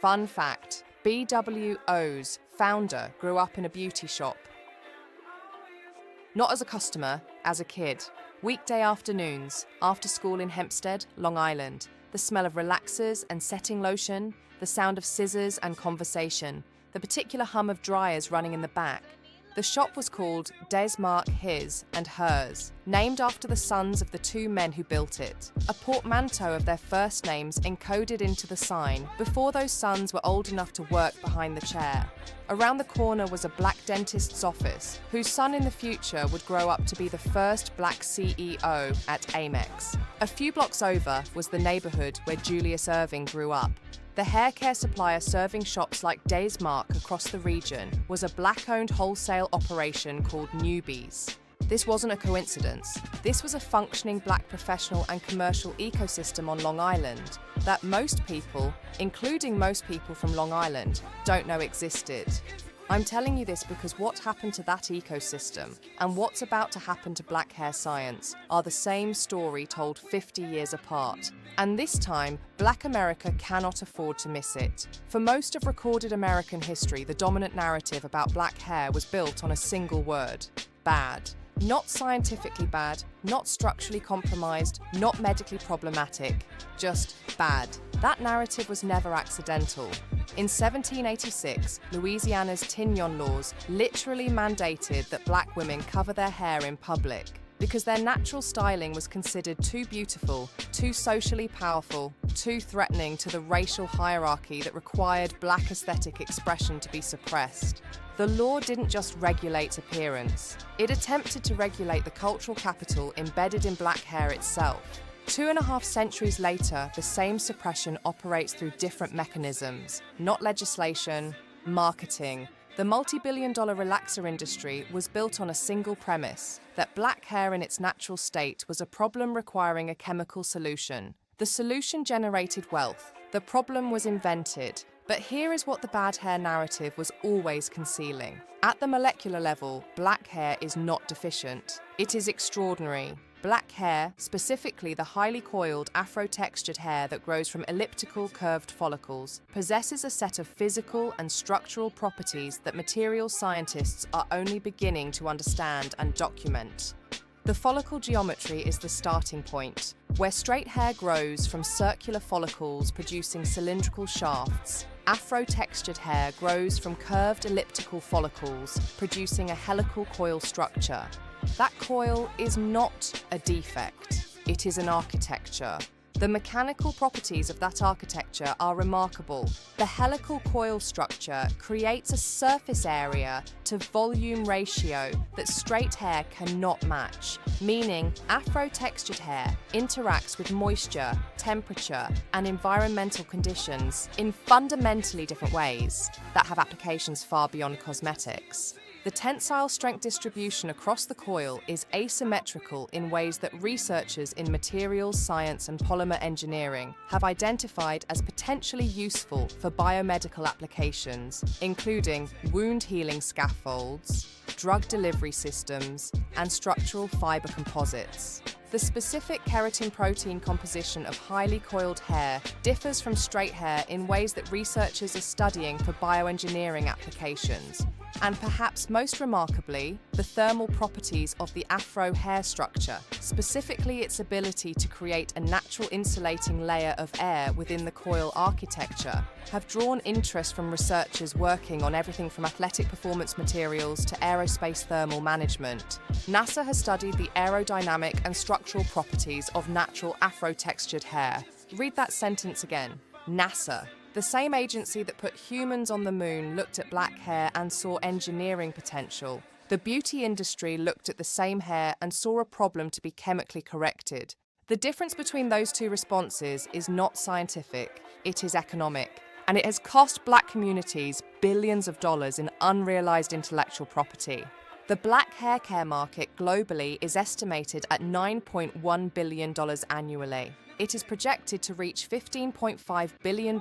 Fun fact, BWO's founder grew up in a beauty shop. Not as a customer, as a kid. Weekday afternoons, after school in Hempstead, Long Island. The smell of relaxers and setting lotion, the sound of scissors and conversation, the particular hum of dryers running in the back. The shop was called Des Marques His and Hers, named after the sons of the two men who built it. A portmanteau of their first names encoded into the sign before those sons were old enough to work behind the chair. Around the corner was a black dentist's office, whose son in the future would grow up to be the first black CEO at Amex. A few blocks over was the neighborhood where Julius Erving grew up. The hair care supplier serving shops like Des Marques across the region was a black-owned wholesale operation called Newbies. This wasn't a coincidence. This was a functioning black professional and commercial ecosystem on Long Island that most people, including most people from Long Island, don't know existed. I'm telling you this because what happened to that ecosystem and what's about to happen to black hair science are the same story told 50 years apart. And this time, Black America cannot afford to miss it. For most of recorded American history, the dominant narrative about black hair was built on a single word: bad. Not scientifically bad, not structurally compromised, not medically problematic, just bad. That narrative was never accidental. In 1786, Louisiana's Tignon laws literally mandated that black women cover their hair in public because their natural styling was considered too beautiful, too socially powerful, too threatening to the racial hierarchy that required black aesthetic expression to be suppressed. The law didn't just regulate appearance, it attempted to regulate the cultural capital embedded in black hair itself. 2.5 centuries later, the same suppression operates through different mechanisms, not legislation, marketing. The multi-billion-dollar relaxer industry was built on a single premise, that black hair in its natural state was a problem requiring a chemical solution. The solution generated wealth. The problem was invented. But here is what the bad hair narrative was always concealing. At the molecular level, black hair is not deficient. It is extraordinary. Black hair, specifically the highly coiled afro-textured hair that grows from elliptical curved follicles, possesses a set of physical and structural properties that materials scientists are only beginning to understand and document. The follicle geometry is the starting point, where straight hair grows from circular follicles producing cylindrical shafts. Afro-textured hair grows from curved elliptical follicles producing a helical coil structure. That coil is not a defect, it is an architecture. The mechanical properties of that architecture are remarkable. The helical coil structure creates a surface area to volume ratio that straight hair cannot match, meaning afro-textured hair interacts with moisture, temperature, and environmental conditions in fundamentally different ways that have applications far beyond cosmetics. The tensile strength distribution across the coil is asymmetrical in ways that researchers in materials science and polymer engineering have identified as potentially useful for biomedical applications, including wound healing scaffolds, drug delivery systems, and structural fiber composites. The specific keratin protein composition of highly coiled hair differs from straight hair in ways that researchers are studying for bioengineering applications. And perhaps most remarkably, the thermal properties of the afro hair structure, specifically its ability to create a natural insulating layer of air within the coil architecture, have drawn interest from researchers working on everything from athletic performance materials to aerospace thermal management. NASA has studied the aerodynamic and structural properties of natural afro-textured hair. Read that sentence again. NASA. The same agency that put humans on the moon looked at black hair and saw engineering potential. The beauty industry looked at the same hair and saw a problem to be chemically corrected. The difference between those two responses is not scientific, it is economic. And it has cost black communities billions of dollars in unrealized intellectual property. The black hair care market globally is estimated at $9.1 billion annually. It is projected to reach $15.5 billion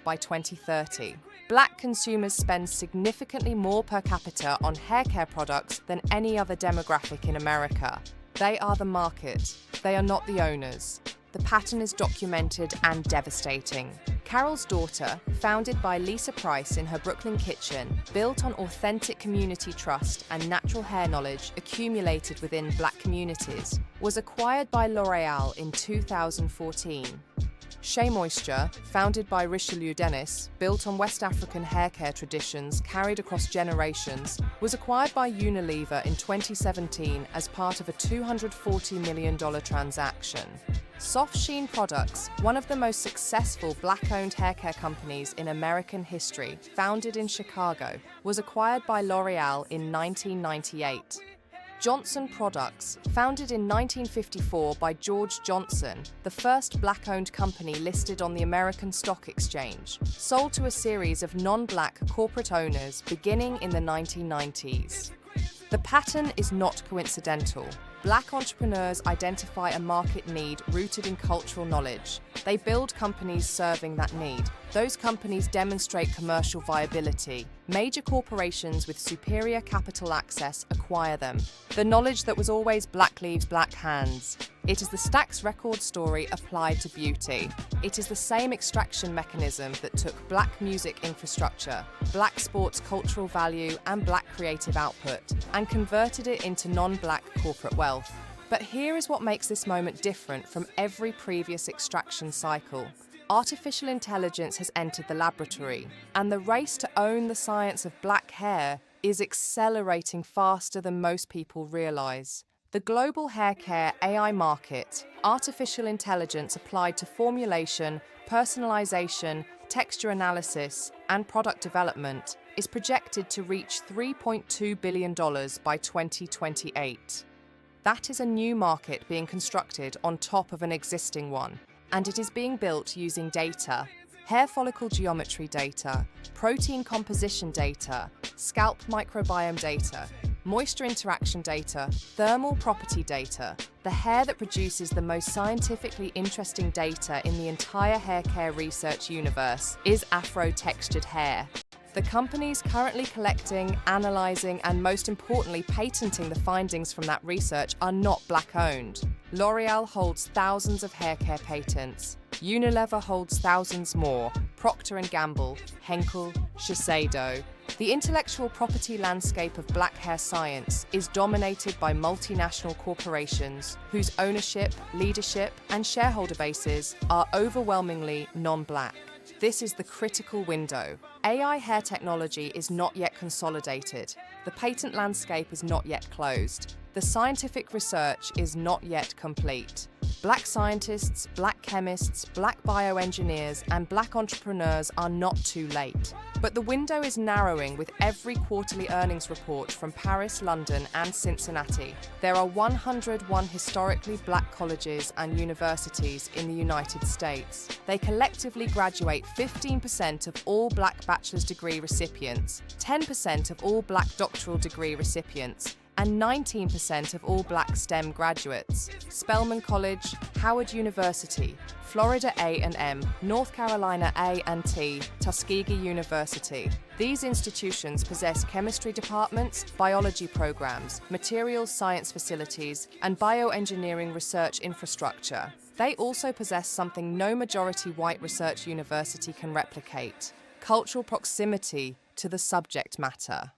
by 2030. Black consumers spend significantly more per capita on hair care products than any other demographic in America. They are the market. They are not the owners. The pattern is documented and devastating. Carol's Daughter, founded by Lisa Price in her Brooklyn kitchen, built on authentic community trust and natural hair knowledge accumulated within Black communities, was acquired by L'Oreal in 2014. Shea Moisture, founded by Richelieu Dennis, built on West African hair care traditions carried across generations, was acquired by Unilever in 2017 as part of a $240 million transaction. Soft Sheen Products, one of the most successful Black-owned hair care companies in American history, founded in Chicago, was acquired by L'Oreal in 1998. Johnson Products, founded in 1954 by George Johnson, the first Black-owned company listed on the American Stock Exchange, sold to a series of non-Black corporate owners beginning in the 1990s. The pattern is not coincidental. Black entrepreneurs identify a market need rooted in cultural knowledge. They build companies serving that need. Those companies demonstrate commercial viability. Major corporations with superior capital access acquire them. The knowledge that was always Black leaves Black hands. It is the Stax record story applied to beauty. It is the same extraction mechanism that took Black music infrastructure, Black sports cultural value and Black creative output, and converted it into non-Black corporate wealth. But here is what makes this moment different from every previous extraction cycle. Artificial intelligence has entered the laboratory, and the race to own the science of Black hair is accelerating faster than most people realize. The global hair care AI market, artificial intelligence applied to formulation, personalization, texture analysis, and product development, is projected to reach $3.2 billion by 2028. That is a new market being constructed on top of an existing one, and it is being built using data, hair follicle geometry data, protein composition data, scalp microbiome data, moisture interaction data, thermal property data. The hair that produces the most scientifically interesting data in the entire hair care research universe is Afro-textured hair. The companies currently collecting, analysing, and most importantly patenting the findings from that research are not Black-owned. L'Oreal holds thousands of hair care patents. Unilever holds thousands more. Procter & Gamble, Henkel, Shiseido. The intellectual property landscape of Black hair science is dominated by multinational corporations whose ownership, leadership, and shareholder bases are overwhelmingly non-Black. This is the critical window. AI hair technology is not yet consolidated. The patent landscape is not yet closed. The scientific research is not yet complete. Black scientists, Black chemists, Black bioengineers, and Black entrepreneurs are not too late. But the window is narrowing with every quarterly earnings report from Paris, London, and Cincinnati. There are 101 historically Black colleges and universities in the United States. They collectively graduate 15% of all Black bachelor's degree recipients, 10% of all Black doctoral degree recipients, and 19% of all Black STEM graduates. Spelman College, Howard University, Florida A&M, North Carolina A&T, Tuskegee University. These institutions possess chemistry departments, biology programs, materials science facilities, and bioengineering research infrastructure. They also possess something no majority white research university can replicate: cultural proximity to the subject matter.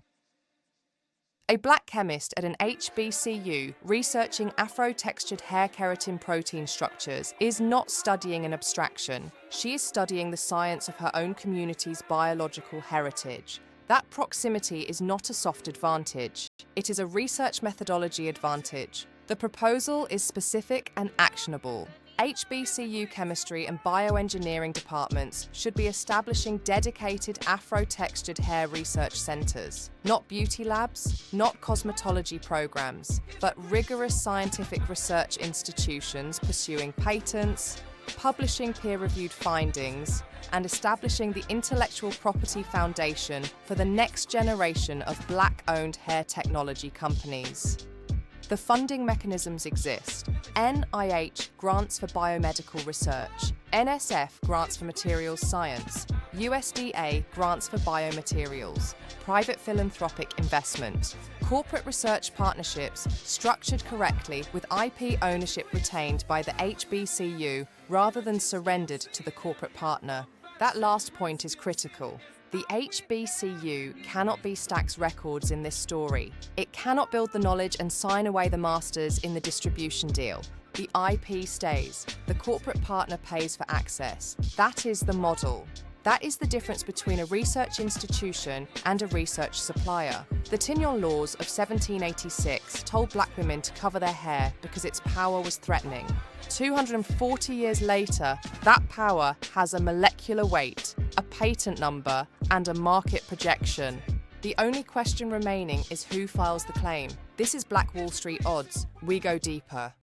A Black chemist at an HBCU researching Afro-textured hair keratin protein structures is not studying an abstraction. She is studying the science of her own community's biological heritage. That proximity is not a soft advantage. It is a research methodology advantage. The proposal is specific and actionable. HBCU chemistry and bioengineering departments should be establishing dedicated Afro-textured hair research centres. Not beauty labs, not cosmetology programs, but rigorous scientific research institutions pursuing patents, publishing peer-reviewed findings, and establishing the intellectual property foundation for the next generation of Black-owned hair technology companies. The funding mechanisms exist. NIH grants for biomedical research, NSF grants for materials science, USDA grants for biomaterials, private philanthropic investment, corporate research partnerships structured correctly with IP ownership retained by the HBCU rather than surrendered to the corporate partner. That last point is critical. The HBCU cannot be Stack's records in this story. It cannot build the knowledge and sign away the masters in the distribution deal. The IP stays. The corporate partner pays for access. That is the model. That is the difference between a research institution and a research supplier. The Tignon laws of 1786 told black women to cover their hair because its power was threatening. 240 years later, that power has a molecular weight, a patent number, and a market projection. The only question remaining is who files the claim. This is Black Wall Street Odds. We go deeper.